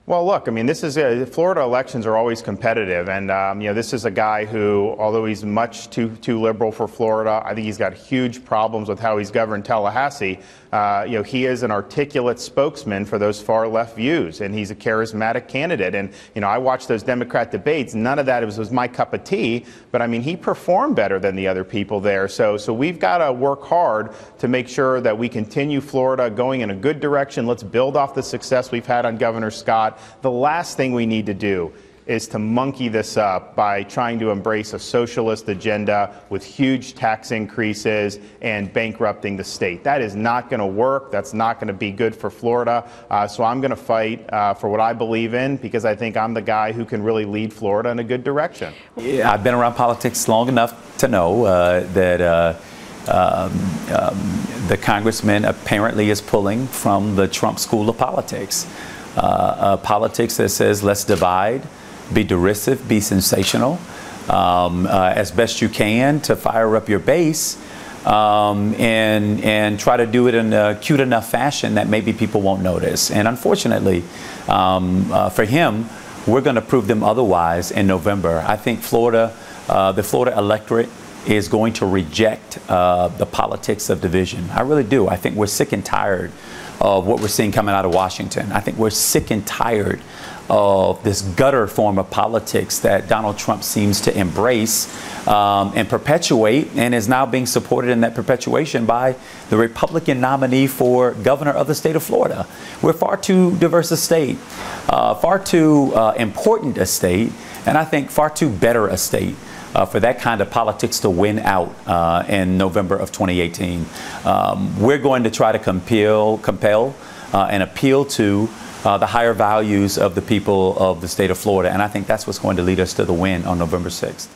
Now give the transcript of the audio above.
Well, look, I mean, Florida elections are always competitive, and this is a guy who, although he's much too liberal for Florida, I think he's got huge problems with how he's governed Tallahassee. He is an articulate spokesman for those far left views, and he's a charismatic candidate. And I watched those Democrat debates. None of that was my cup of tea, but I mean, he performed better than the other people there. So we've got to work hard to make sure that we continue Florida going in a good direction. Let's build off the success we've had on Governor Scott. The last thing we need to do is to monkey this up by trying to embrace a socialist agenda with huge tax increases and bankrupting the state. That is not going to work. That's not going to be good for Florida. So I'm going to fight for what I believe in, because I think I'm the guy who can really lead Florida in a good direction. Yeah, I've been around politics long enough to know that the congressman apparently is pulling from the Trump school of politics. Politics that says let's divide, be derisive, be sensational, as best you can to fire up your base, and try to do it in a cute enough fashion that maybe people won't notice. And unfortunately, for him, we're going to prove them otherwise in November. I think the Florida electorate is going to reject the politics of division. I really do. I think we're sick and tired of what we're seeing coming out of Washington. I think we're sick and tired of this gutter form of politics that Donald Trump seems to embrace and perpetuate, and is now being supported in that perpetuation by the Republican nominee for governor of the state of Florida. We're far too diverse a state, far too important a state, and I think far too better a state for that kind of politics to win out in November of 2018. We're going to try to compel and appeal to the higher values of the people of the state of Florida, and I think that's what's going to lead us to the win on November 6th.